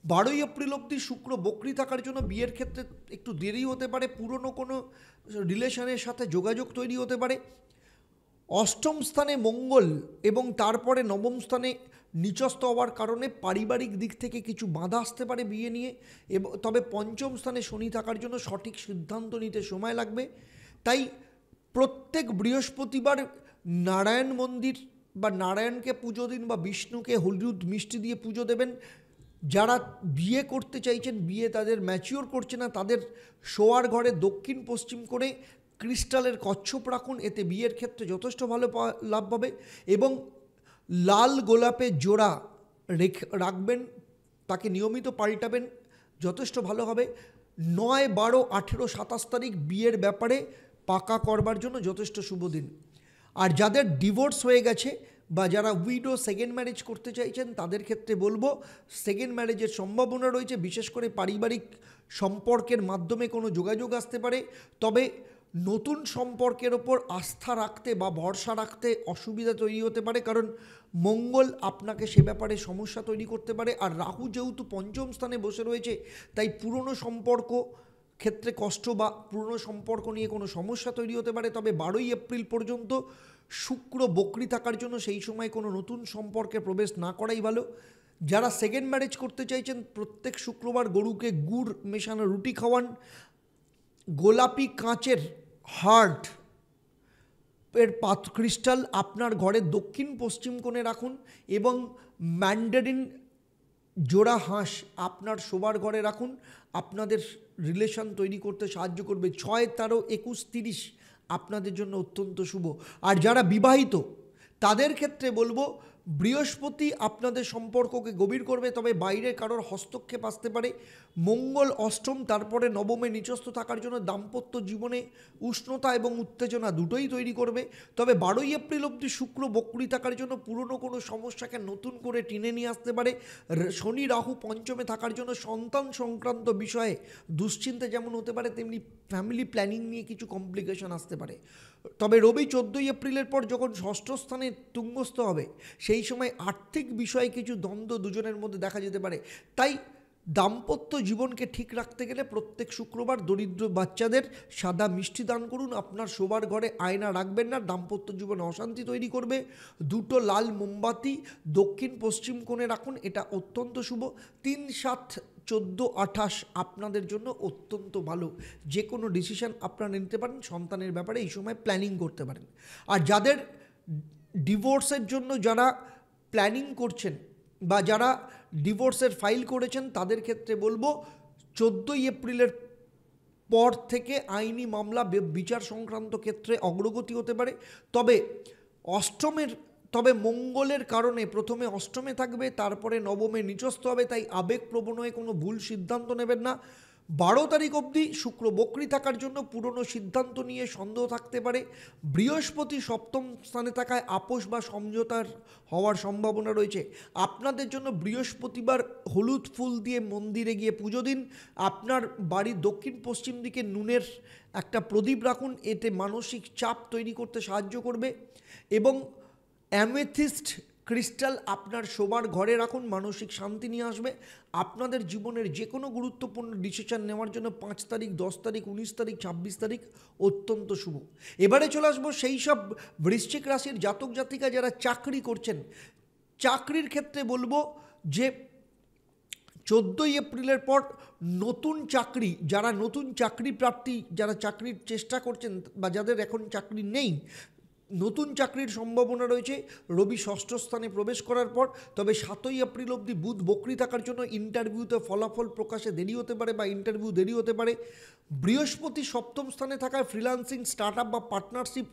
12ই এপ্রিল অবধি শুক্র বক্রি থাকার জন্য বিয়ের ক্ষেত্রে একটু দেরি হতে পারে, পুরনো কোনো রিলেশনের সাথে যোগাযোগ তৈরি হতে পারে। অষ্টম স্থানে মঙ্গল এবং তারপরে নবম স্থানে নিচস্থ হওয়ার কারণে পারিবারিক দিক থেকে কিছু বাধা আসতে পারে বিয়ে নিয়ে। এবং তবে পঞ্চম স্থানে শনি থাকার জন্য সঠিক সিদ্ধান্ত নিতে সময় লাগবে। তাই প্রত্যেক বৃহস্পতিবার নারায়ণ মন্দির বা নারায়ণকে পুজো দিন, বা বিষ্ণুকে হলুদ মিষ্টি দিয়ে পুজো দেবেন। যারা বিয়ে করতে চাইছেন, বিয়ে তাদের ম্যাচিওর করছে না, তাদের শোয়ার ঘরে দক্ষিণ পশ্চিম করে ক্রিস্টালের কচ্ছপ রাখুন, এতে বিয়ের ক্ষেত্রে যথেষ্ট ভালো লাভ পাবে। এবং লাল গোলাপের জোড়া রাখবেন, তাকে নিয়মিত পাল্টাবেন, যথেষ্ট ভালো হবে। 9, 12, 18, 27 তারিখ বিয়ের ব্যাপারে পাকা করবার জন্য যথেষ্ট শুভ দিন। আর যাদের ডিভোর্স হয়ে গেছে বা যারা উইডো সেকেন্ড ম্যারেজ করতে চাইছেন তাদের ক্ষেত্রে বলবো সেকেন্ড ম্যারেজের সম্ভাবনা রয়েছে। বিশেষ করে পারিবারিক সম্পর্কের মাধ্যমে কোনো যোগাযোগ আসতে পারে। তবে নতুন সম্পর্কের ওপর আস্থা রাখতে বা ভরসা রাখতে অসুবিধা তৈরি হতে পারে, কারণ মঙ্গল আপনাকে সে ব্যাপারে সমস্যা তৈরি করতে পারে। আর রাহু যেহেতু পঞ্চম স্থানে বসে রয়েছে, তাই পুরনো সম্পর্ক ক্ষেত্রে কষ্ট বা পুরনো সম্পর্ক নিয়ে কোনো সমস্যা তৈরি হতে পারে। তবে 12ই এপ্রিল পর্যন্ত শুক্র বক্রি থাকার জন্য সেই সময় কোনো নতুন সম্পর্কে প্রবেশ না করাই ভালো। যারা সেকেন্ড ম্যারেজ করতে চাইছেন প্রত্যেক শুক্রবার গরুকে গুড় মেশানো রুটি খাওয়ান। গোলাপি কাঁচের হার্ট এর ক্রিস্টাল আপনার ঘরের দক্ষিণ পশ্চিম কোণে রাখুন এবং ম্যান্ডারিন জোড়া হাঁস আপনার শোবার ঘরে রাখুন। আপনাদের রিলেশন তৈরি করতে সাহায্য করবে। 6, 13, 21, 30 আপনাদের জন্য অত্যন্ত শুভ। আর যারা বিবাহিত তাদের ক্ষেত্রে বলবো বৃহস্পতি আপনাদের সম্পর্ককে গভীর করবে, তবে বাইরে কারোর হস্তক্ষেপ আসতে পারে। মঙ্গল অষ্টম, তারপরে নবমে নিচস্থ থাকার জন্য দাম্পত্য জীবনে উষ্ণতা এবং উত্তেজনা দুটোই তৈরি করবে। তবে 12ই এপ্রিল অবধি শুক্র বক্রী থাকার জন্য পুরনো কোনো সমস্যাকে নতুন করে টেনে নিয়ে আসতে পারে। শনি রাহু পঞ্চমে থাকার জন্য সন্তান সংক্রান্ত বিষয়ে দুশ্চিন্তা যেমন হতে পারে, তেমনি ফ্যামিলি প্ল্যানিং নিয়ে কিছু কমপ্লিকেশন আসতে পারে। তবে রবি 14ই এপ্রিলের পর যখন ষষ্ঠ স্থানে তুঙ্গস্থ হবে, সেই সময় আর্থিক বিষয়ে কিছু দ্বন্দ্ব দুজনের মধ্যে দেখা যেতে পারে। তাই দাম্পত্য জীবনকে ঠিক রাখতে গেলে প্রত্যেক শুক্রবার দরিদ্র বাচ্চাদের সাদা মিষ্টি দান করুন। আপনার শোবার ঘরে আয়না রাখবেন না, দাম্পত্য জীবনে অশান্তি তৈরি করবে। 2টো লাল মোমবাতি দক্ষিণ পশ্চিম কোণে রাখুন, এটা অত্যন্ত শুভ। 3, 7, 14, 28 আপনাদের জন্য অত্যন্ত ভালো। যে কোনো ডিসিশন আপনারা নিতে পারেন, সন্তানের ব্যাপারে এই সময় প্ল্যানিং করতে পারেন। আর যাদের ডিভোর্সের জন্য যারা প্ল্যানিং করছেন বা যারা ডিভোর্সের ফাইল করেছেন, তাদের ক্ষেত্রে বলবো 14ই এপ্রিলের পর থেকে আইনি মামলা বিচার সংক্রান্ত ক্ষেত্রে অগ্রগতি হতে পারে। তবে মঙ্গলের কারণে প্রথমে অষ্টমে থাকবে, তারপরে নবমে নিচস্থ হবে, তাই আবেগপ্রবণ হয়ে কোনো ভুল সিদ্ধান্ত নেবেন না। 12 তারিখ অবধি শুক্র বক্রী থাকার জন্য পুরনো সিদ্ধান্ত নিয়ে সন্দেহ থাকতে পারে। বৃহস্পতি সপ্তম স্থানে থাকায় আপোষ বা সমঝোতার হওয়ার সম্ভাবনা রয়েছে। আপনাদের জন্য বৃহস্পতিবার হলুদ ফুল দিয়ে মন্দিরে গিয়ে পুজো দিন। আপনার বাড়ির দক্ষিণ পশ্চিম দিকে নুনের একটা প্রদীপ রাখুন, এতে মানসিক চাপ তৈরি করতে সাহায্য করবে। এবং অ্যামেথিস্ট ক্রিস্টাল আপনার শোবার ঘরে রাখুন, মানসিক শান্তি নিয়ে আসবে। আপনাদের জীবনের যে কোনো গুরুত্বপূর্ণ ডিসিশন নেওয়ার জন্য 5 তারিখ, 10 তারিখ, 19 তারিখ, 26 তারিখ অত্যন্ত শুভ। এবারে চলে আসবো সেই সব বৃশ্চিক রাশির জাতক জাতিকা যারা চাকরি করছেন। চাকরির ক্ষেত্রে বলবো যে 14ই এপ্রিলের পর নতুন চাকরি, যারা নতুন চাকরি প্রার্থী, যারা চাকরির চেষ্টা করছেন বা যাদের এখন চাকরি নেই, নতুন চাকরির সম্ভাবনা রয়েছে রবি ষষ্ঠ স্থানে প্রবেশ করার পর। তবে 7ই এপ্রিল অবধি বুধ বক্রী থাকার জন্য ইন্টারভিউতে ফলাফল প্রকাশে দেরি হতে পারে বা ইন্টারভিউ দেরি হতে পারে। বৃহস্পতি সপ্তম স্থানে থাকায় ফ্রিল্যান্সিং, স্টার্টআপ বা পার্টনারশিপ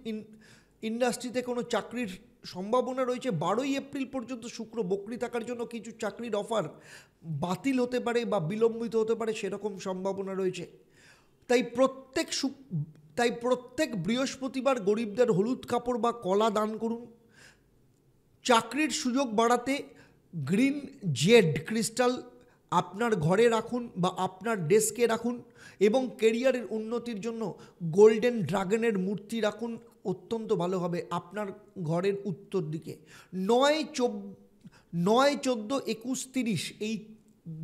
ইন্ডাস্ট্রিতে কোনো চাকরির সম্ভাবনা রয়েছে। 12ই এপ্রিল পর্যন্ত শুক্র বক্রী থাকার জন্য কিছু চাকরির অফার বাতিল হতে পারে বা বিলম্বিত হতে পারে, সেরকম সম্ভাবনা রয়েছে। তাই প্রত্যেক বৃহস্পতিবার গরিবদের হলুদ কাপড় বা কলা দান করুন। চাকরির সুযোগ বাড়াতে গ্রিন জেড ক্রিস্টাল আপনার ঘরে রাখুন বা আপনার ডেস্কে রাখুন। এবং কেরিয়ারের উন্নতির জন্য গোল্ডেন ড্রাগনের মূর্তি রাখুন, অত্যন্ত ভালো হবে আপনার ঘরের উত্তর দিকে। 9, 14, 21, 30 এই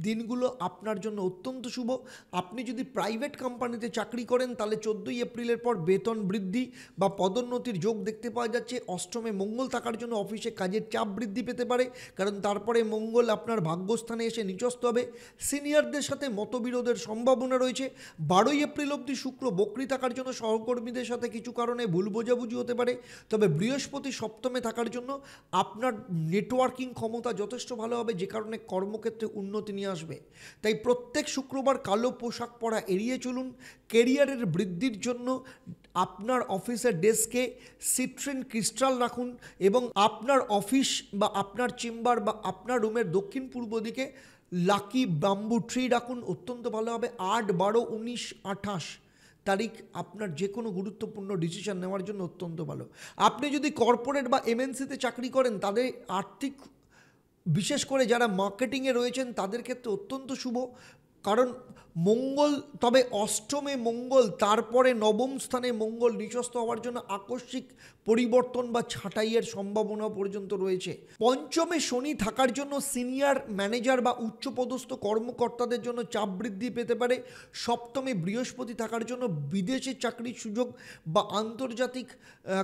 দিনগুলো আপনার জন্য অত্যন্ত শুভ। আপনি যদি প্রাইভেট কোম্পানিতে চাকরি করেন তাহলে 14ই এপ্রিলের পর বেতন বৃদ্ধি বা পদোন্নতির যোগ দেখতে পাওয়া যাচ্ছে। অষ্টমে মঙ্গল থাকার জন্য অফিসে কাজের চাপ বৃদ্ধি পেতে পারে, কারণ তারপরে মঙ্গল আপনার ভাগ্যস্থানে এসে নিচস্থ হবে। সিনিয়রদের সাথে মতবিরোধের সম্ভাবনা রয়েছে। 12ই এপ্রিল অবধি শুক্র বক্রী থাকার জন্য সহকর্মীদের সাথে কিছু কারণে ভুল বোঝাবুঝি হতে পারে। তবে বৃহস্পতি সপ্তমে থাকার জন্য আপনার নেটওয়ার্কিং ক্ষমতা যথেষ্ট ভালো হবে, যে কারণে কর্মক্ষেত্রে উন্নতি নিয়ে আসবে। তাই প্রত্যেক শুক্রবার কালো পোশাক পরা এড়িয়ে চলুন। কেরিয়ারের বৃদ্ধির জন্য আপনার অফিসের ডেস্কে সিট্রিন ক্রিস্টাল রাখুন এবং আপনার অফিস বা আপনার চেম্বার বা আপনার রুমের দক্ষিণ পূর্ব দিকে লাকি বাম্বু ট্রি রাখুন, অত্যন্ত ভালো হবে। 8, 12, 19, 28 তারিখ আপনার যে কোনো গুরুত্বপূর্ণ ডিসিশন নেওয়ার জন্য অত্যন্ত ভালো। আপনি যদি কর্পোরেট বা এমএনসিতে চাকরি করেন, তাদের আর্থিক, বিশেষ করে যারা মার্কেটিংয়ে রয়েছেন তাদের ক্ষেত্রে অত্যন্ত শুভ, কারণ মঙ্গল, তবে অষ্টমে মঙ্গল, তারপরে নবম স্থানে মঙ্গল নিচস্থ হওয়ার জন্য আকস্মিক পরিবর্তন বা ছাঁটাইয়ের সম্ভাবনা পর্যন্ত রয়েছে। পঞ্চমে শনি থাকার জন্য সিনিয়র ম্যানেজার বা উচ্চপদস্থ কর্মকর্তাদের জন্য চাপ বৃদ্ধি পেতে পারে। সপ্তমে বৃহস্পতি থাকার জন্য বিদেশে চাকরির সুযোগ বা আন্তর্জাতিক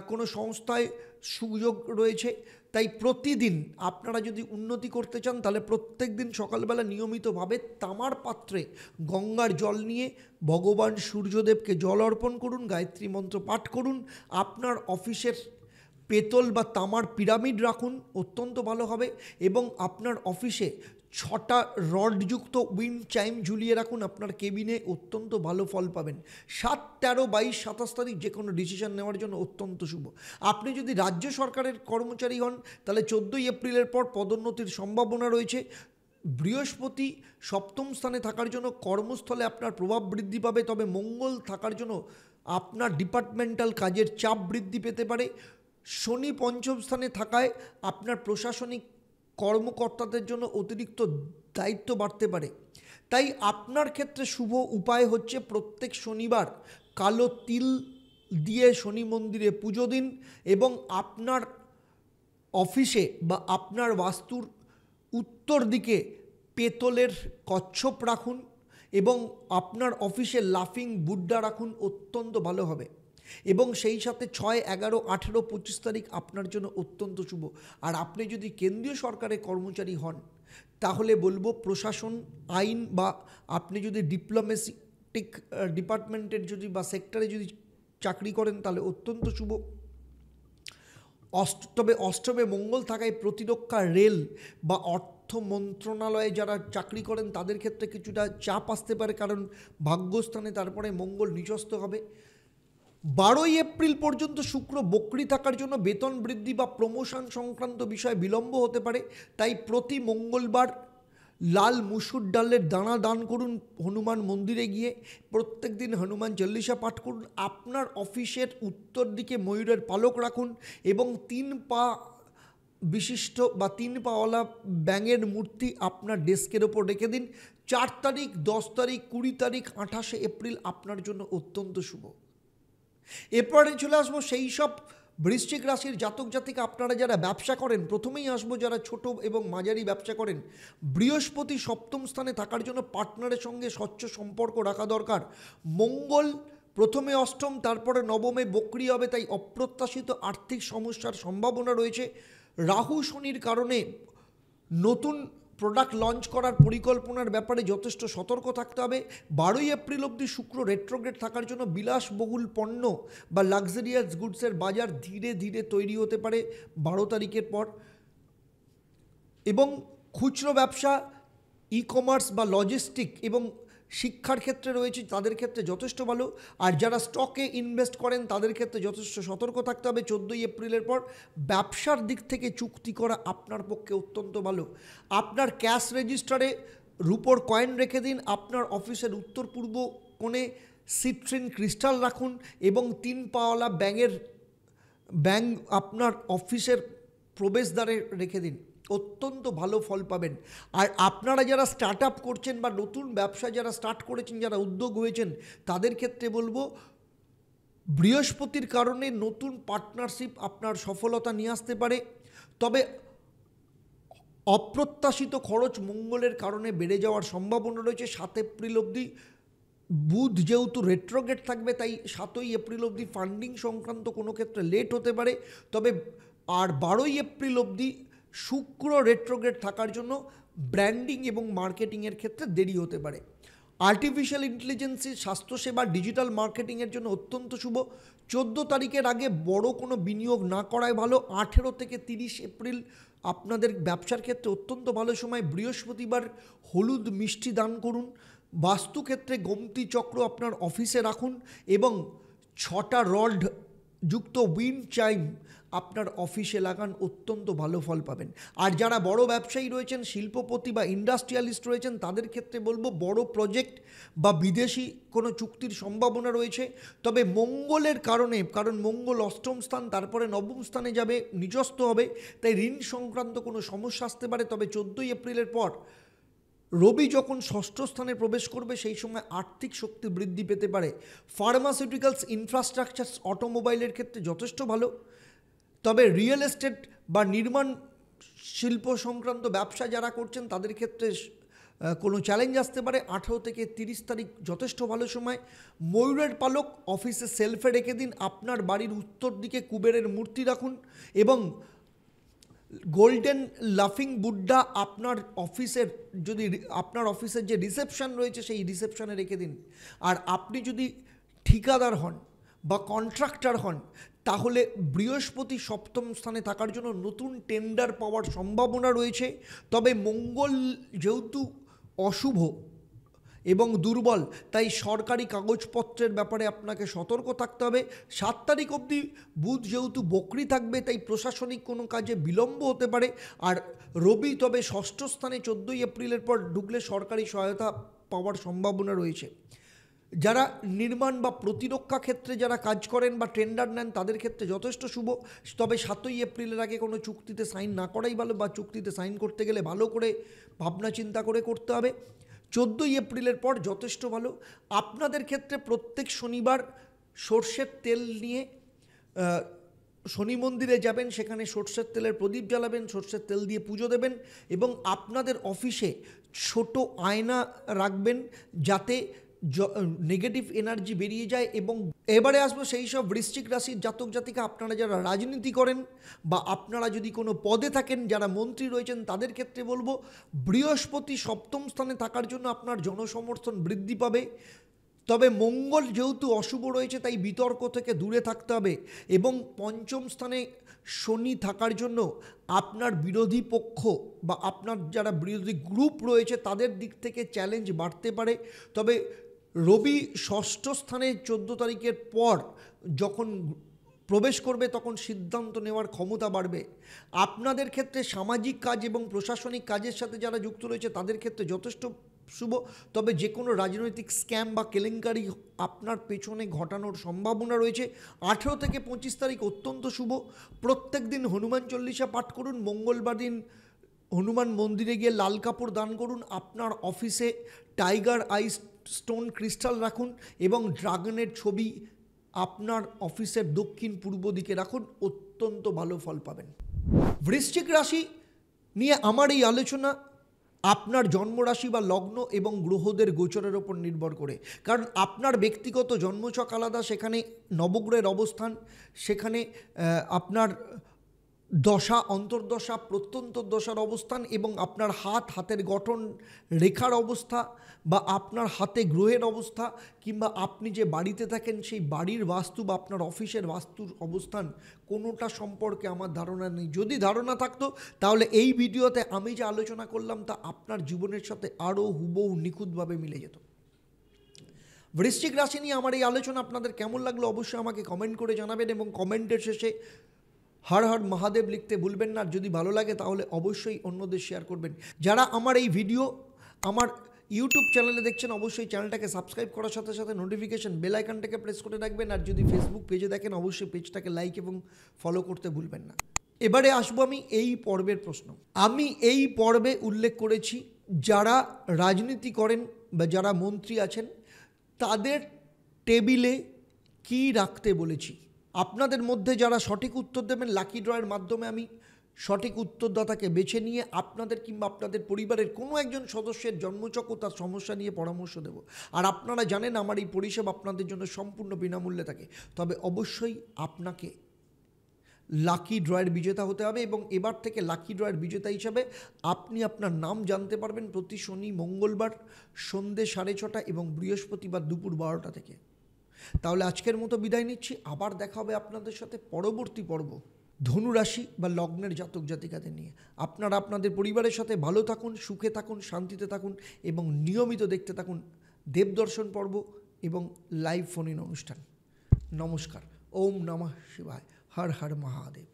কোনো সংস্থায় সুযোগ রয়েছে। তাই প্রতিদিন আপনারা যদি উন্নতি করতে চান তাহলে প্রত্যেক দিন সকালবেলা নিয়মিতভাবে তামার পাত্রে গঙ্গার জল নিয়ে ভগবান সূর্যদেবকে জল অর্পণ করুন, গায়ত্রী মন্ত্র পাঠ করুন। আপনার অফিসের পেতল বা তামার পিরামিড রাখুন, অত্যন্ত ভালো হবে। এবং আপনার অফিসে 6টা রডযুক্ত উইন্ড চাইম ঝুলিয়ে রাখুন আপনার কেবিনে, অত্যন্ত ভালো ফল পাবেন। 7, 13, 22, 27 তারিখ যে কোনো ডিসিশন নেওয়ার জন্য অত্যন্ত শুভ। আপনি যদি রাজ্য সরকারের কর্মচারী হন তাহলে 14ই এপ্রিলের পর পদোন্নতির সম্ভাবনা রয়েছে। বৃহস্পতি সপ্তম স্থানে থাকার জন্য কর্মস্থলে আপনার প্রভাব বৃদ্ধি পাবে, তবে মঙ্গল থাকার জন্য আপনার ডিপার্টমেন্টাল কাজের চাপ বৃদ্ধি পেতে পারে। শনি পঞ্চম স্থানে থাকায় আপনার প্রশাসনিক কর্মকর্তাদের জন্য অতিরিক্ত দায়িত্ব বাড়তে পারে। তাই আপনার ক্ষেত্রে শুভ উপায় হচ্ছে প্রত্যেক শনিবার কালো তিল দিয়ে শনি মন্দিরে পুজো দিন এবং আপনার অফিসে বা আপনার বাস্তুর উত্তর দিকে পেতলের কচ্ছপ রাখুন এবং আপনার অফিসে লাফিং বুড্ডা রাখুন, অত্যন্ত ভালো হবে। এবং সেই সাথে 6, 11, 18, 25 তারিখ আপনার জন্য অত্যন্ত শুভ। আর আপনি যদি কেন্দ্রীয় সরকারের কর্মচারী হন তাহলে বলবো প্রশাসন, আইন বা আপনি যদি ডিপ্লোম্যাটিক ডিপার্টমেন্টের যদি বা সেক্টরে যদি চাকরি করেন তাহলে অত্যন্ত শুভ। তবে অষ্টমে মঙ্গল থাকায় প্রতিরক্ষা, রেল বা অর্থ মন্ত্রণালয়ে যারা চাকরি করেন তাদের ক্ষেত্রে কিছুটা চাপ আসতে পারে, কারণ ভাগ্যস্থানে তারপরে মঙ্গল নিচস্থ হবে। 12ই এপ্রিল পর্যন্ত শুক্র বক্রী থাকার জন্য বেতন বৃদ্ধি বা প্রমোশন সংক্রান্ত বিষয়ে বিলম্ব হতে পারে। তাই প্রতি মঙ্গলবার লাল মুসুর ডালের দানা দান করুন হনুমান মন্দিরে গিয়ে। প্রত্যেক দিন হনুমান চল্লিশা পাঠ করুন। আপনার অফিসের উত্তর দিকে ময়ূরের পালক রাখুন এবং 3 পা বিশিষ্ট বা 3 পাওয়ালা ব্যাঙের মূর্তি আপনার ডেস্কের ওপর রেখে দিন। 4 তারিখ, 10 তারিখ, 20 তারিখ, 28শে এপ্রিল আপনার জন্য অত্যন্ত শুভ। এরপরে চলে আসবো সেই সব বৃশ্চিক রাশির জাতক জাতিকা আপনারা যারা ব্যবসা করেন। প্রথমেই আসবো যারা ছোট এবং মাঝারি ব্যবসা করেন। বৃহস্পতি সপ্তম স্থানে থাকার জন্য পার্টনারের সঙ্গে স্বচ্ছ সম্পর্ক রাখা দরকার। মঙ্গল প্রথমে অষ্টম, তারপরে নবমে বক্রী হবে, তাই অপ্রত্যাশিত আর্থিক সমস্যার সম্ভাবনা রয়েছে। রাহু শনির কারণে নতুন প্রোডাক্ট লঞ্চ করার পরিকল্পনার ব্যাপারে যথেষ্ট সতর্ক থাকতে হবে। 12ই এপ্রিল অবধি শুক্র রেট্রোগ্রেড থাকার জন্য বিলাসবহুল পণ্য বা লাক্সারিয়াস গুডসের বাজার ধীরে ধীরে তৈরি হতে পারে 12 তারিখের পর। এবং খুচরো ব্যবসা, ই কমার্স বা লজিস্টিক এবং শিক্ষার ক্ষেত্রে রয়েছে তাদের ক্ষেত্রে যথেষ্ট ভালো। আর যারা স্টকে ইনভেস্ট করেন তাদের ক্ষেত্রে যথেষ্ট সতর্ক থাকতে হবে 14ই এপ্রিলের পর। ব্যবসার দিক থেকে চুক্তি করা আপনার পক্ষে অত্যন্ত ভালো। আপনার ক্যাশ রেজিস্টারে রূপোর কয়েন রেখে দিন। আপনার অফিসের উত্তর পূর্ব কোণে সিট্রিন ক্রিস্টাল রাখুন এবং 3 পাওয়ালা ব্যাঙ আপনার অফিসের প্রবেশদ্বারে রেখে দিন, অত্যন্ত ভালো ফল পাবেন। আর আপনারা যারা স্টার্ট আপ করছেন বা নতুন ব্যবসা যারা স্টার্ট করেছেন, যারা উদ্যোগ হয়েছেন তাদের ক্ষেত্রে বলবো বৃহস্পতির কারণে নতুন পার্টনারশিপ আপনার সফলতা নিয়ে আসতে পারে। তবে অপ্রত্যাশিত খরচ মঙ্গলের কারণে বেড়ে যাওয়ার সম্ভাবনা রয়েছে 7 এপ্রিল অবধি। বুধ যেহেতু রেট্রোগেট থাকবে তাই 7ই এপ্রিল অবধি ফান্ডিং সংক্রান্ত কোনো ক্ষেত্রে লেট হতে পারে। তবে আর 12ই এপ্রিল অবধি শুক্র রেট্রোগ্রেড থাকার জন্য ব্র্যান্ডিং এবং মার্কেটিংয়ের ক্ষেত্রে দেরি হতে পারে। আর্টিফিশিয়াল ইন্টেলিজেন্সি, স্বাস্থ্যসেবা, ডিজিটাল মার্কেটিংয়ের জন্য অত্যন্ত শুভ। 14 তারিখের আগে বড় কোনো বিনিয়োগ না করাই ভালো। 18 থেকে 30 এপ্রিল আপনাদের ব্যবসার ক্ষেত্রে অত্যন্ত ভালো সময়। বৃহস্পতিবার হলুদ মিষ্টি দান করুন। বাস্তুক্ষেত্রে গোমতী চক্র আপনার অফিসে রাখুন এবং 6টা রড যুক্ত উইন্ড চাইম আপনার অফিসে লাগান, অত্যন্ত ভালো ফল পাবেন। আর যারা বড় ব্যবসায়ী রয়েছেন, শিল্পপতি বা ইন্ডাস্ট্রিয়ালিস্ট রয়েছেন তাদের ক্ষেত্রে বলবো বড় প্রজেক্ট বা বিদেশি কোনো চুক্তির সম্ভাবনা রয়েছে। তবে মঙ্গলের কারণে, কারণ মঙ্গল অষ্টম স্থান তারপরে নবম স্থানে যাবে, নিচস্থ হবে, তাই ঋণ সংক্রান্ত কোনো সমস্যা আসতে পারে। তবে 14ই এপ্রিলের পর রবি যখন ষষ্ঠ স্থানে প্রবেশ করবে সেই সময় আর্থিক শক্তি বৃদ্ধি পেতে পারে। ফার্মাসিউটিক্যালস, ইনফ্রাস্ট্রাকচার, অটোমোবাইলের ক্ষেত্রে যথেষ্ট ভালো। তবে রিয়েল এস্টেট বা নির্মাণ শিল্প সংক্রান্ত ব্যবসা যারা করছেন তাদের ক্ষেত্রে কোনো চ্যালেঞ্জ আসতে পারে। 18 থেকে 30 তারিখ যথেষ্ট ভালো সময়। ময়ূরের পালক অফিসে সেলফে রেখে দিন। আপনার বাড়ির উত্তর দিকে কুবেরের মূর্তি রাখুন এবং গোল্ডেন লাফিং বুড্ডা আপনার অফিসের, যদি আপনার অফিসের যে রিসেপশন রয়েছে সেই রিসেপশনে রেখে দিন। আর আপনি যদি ঠিকাদার হন বা কন্ট্রাক্টর হন, তাহলে বৃহস্পতি সপ্তম স্থানে থাকার জন্য নতুন টেন্ডার পাওয়ার সম্ভাবনা রয়েছে। তবে মঙ্গল যেহেতু অশুভ এবং দুর্বল, তাই সরকারি কাগজপত্রের ব্যাপারে আপনাকে সতর্ক থাকতে হবে। 7 তারিখ অবধি বুধ যেহেতু বকরি থাকবে, তাই প্রশাসনিক কোনো কাজে বিলম্ব হতে পারে। আর রবি তবে ষষ্ঠ স্থানে 14ই এপ্রিলের পর ঢুকলে সরকারি সহায়তা পাওয়ার সম্ভাবনা রয়েছে। যারা নির্মাণ বা প্রতিরক্ষা ক্ষেত্রে যারা কাজ করেন বা টেন্ডার নেন, তাদের ক্ষেত্রে যথেষ্ট শুভ। তবে 7ই এপ্রিলের আগে কোনো চুক্তিতে সাইন না করাই ভালো, বা চুক্তিতে সাইন করতে গেলে ভালো করে ভাবনা চিন্তা করে করতে হবে। 14ই এপ্রিলের পর যথেষ্ট ভালো। আপনাদের ক্ষেত্রে প্রত্যেক শনিবার সর্ষের তেল নিয়ে শনি মন্দিরে যাবেন, সেখানে সর্ষের তেলের প্রদীপ জ্বালাবেন, সর্ষের তেল দিয়ে পুজো দেবেন এবং আপনাদের অফিসে ছোট আয়না রাখবেন যাতে নেগেটিভ এনার্জি বেরিয়ে যায়। এবং এবারে আসবো সেই সব বৃশ্চিক রাশির জাতক জাতিকা, আপনারা যারা রাজনীতি করেন বা আপনারা যদি কোনো পদে থাকেন, যারা মন্ত্রী রয়েছেন, তাদের ক্ষেত্রে বলবো বৃহস্পতি সপ্তম স্থানে থাকার জন্য আপনার জনসমর্থন বৃদ্ধি পাবে। তবে মঙ্গল যেহেতু অশুভ রয়েছে, তাই বিতর্ক থেকে দূরে থাকতে হবে। এবং পঞ্চম স্থানে শনি থাকার জন্য আপনার বিরোধী পক্ষ বা আপনার যারা বিরোধী গ্রুপ রয়েছে তাদের দিক থেকে চ্যালেঞ্জ বাড়তে পারে। তবে রবি ষষ্ঠ স্থানে 14 তারিখের পর যখন প্রবেশ করবে, তখন সিদ্ধান্ত নেওয়ার ক্ষমতা বাড়বে। আপনাদের ক্ষেত্রে সামাজিক কাজ এবং প্রশাসনিক কাজের সাথে যারা যুক্ত রয়েছে তাদের ক্ষেত্রে যথেষ্ট শুভ। তবে যে কোনো রাজনৈতিক স্ক্যাম বা কেলেঙ্কারি আপনার পেছনে ঘটানোর সম্ভাবনা রয়েছে। 18 থেকে 25 তারিখ অত্যন্ত শুভ। প্রত্যেক দিন হনুমান চল্লিশা পাঠ করুন। মঙ্গলবার দিন হনুমান মন্দিরে গিয়ে লাল কাপড় দান করুন। আপনার অফিসে টাইগার আই স্টোন ক্রিস্টাল রাখুন এবং ড্রাগনের ছবি আপনার অফিসের দক্ষিণ পূর্ব দিকে রাখুন, অত্যন্ত ভালো ফল পাবেন। বৃশ্চিক রাশি নিয়ে আমার এই আলোচনা আপনার জন্মরাশি বা লগ্ন এবং গ্রহদের গোচরের ওপর নির্ভর করে, কারণ আপনার ব্যক্তিগত জন্মছক আলাদা, সেখানে নবগ্রহের অবস্থান, সেখানে আপনার দশা, অন্তর্দশা, প্রত্যন্তর্দশার অবস্থান এবং আপনার হাতের গঠন, রেখার অবস্থা বা আপনার হাতে গ্রহের অবস্থা, কিংবা আপনি যে বাড়িতে থাকেন সেই বাড়ির বাস্তু বা আপনার অফিসের বাস্তুর অবস্থান, কোনোটা সম্পর্কে আমার ধারণা নেই। যদি ধারণা থাকতো তাহলে এই ভিডিওতে আমি যে আলোচনা করলাম তা আপনার জীবনের সাথে আরও হুবহু নিখুঁতভাবে মিলে যেত। বৃশ্চিক রাশি নিয়ে আমার এই আলোচনা আপনাদের কেমন লাগলো অবশ্যই আমাকে কমেন্ট করে জানাবেন এবং কমেন্টের শেষে হর হর মহাদেব লিখতে ভুলবেন না। আর যদি ভালো লাগে তাহলে অবশ্যই অন্যদের শেয়ার করবেন। যারা আমার এই ভিডিও আমার ইউটিউব চ্যানেলে দেখছেন, অবশ্যই চ্যানেলটাকে সাবস্ক্রাইব করার সাথে সাথে নোটিফিকেশন বেল আইকনটাকে প্রেস করে রাখবেন। আর যদি ফেসবুক পেজে দেখেন, অবশ্যই পেজটাকে লাইক এবং ফলো করতে ভুলবেন না। এবারে আসবো আমি এই পর্বের প্রশ্ন। আমি এই পর্বে উল্লেখ করেছি যারা রাজনীতি করেন বা যারা মন্ত্রী আছেন তাদের টেবিলে কি রাখতে বলেছি। আপনাদের মধ্যে যারা সঠিক উত্তর দেবেন, লাকি ড্রয়ের মাধ্যমে আমি সঠিক উত্তরদাতাকে বেছে নিয়ে আপনাদের কিংবা আপনাদের পরিবারের কোনো একজন সদস্যের জন্মছক ও তার সমস্যা নিয়ে পরামর্শ দেব। আর আপনারা জানেন আমার এই পরিষেবা আপনাদের জন্য সম্পূর্ণ বিনামূল্যে থাকে। তবে অবশ্যই আপনাকে লাকি ড্রয়ের বিজেতা হতে হবে এবং এবার থেকে লাকি ড্রয়ের বিজেতা হিসাবে আপনি আপনার নাম জানতে পারবেন প্রতি শনি মঙ্গলবার সন্ধ্যে 6:30 এবং বৃহস্পতিবার দুপুর 12টা থেকে। তাহলে আজকের মতো বিদায় নিচ্ছি। আবার দেখা হবে আপনাদের সাথে পরবর্তী পর্ব ধনুরাশি বা লগ্নের জাতক জাতিকাদের নিয়ে। আপনারা আপনাদের পরিবারের সাথে ভালো থাকুন, সুখে থাকুন, শান্তিতে থাকুন এবং নিয়মিত দেখতে থাকুন দেবদর্শন পর্ব এবং লাইভ ফোন ইন অনুষ্ঠান। নমস্কার। ওম নমঃ শিবায়। হর হর মহাদেব।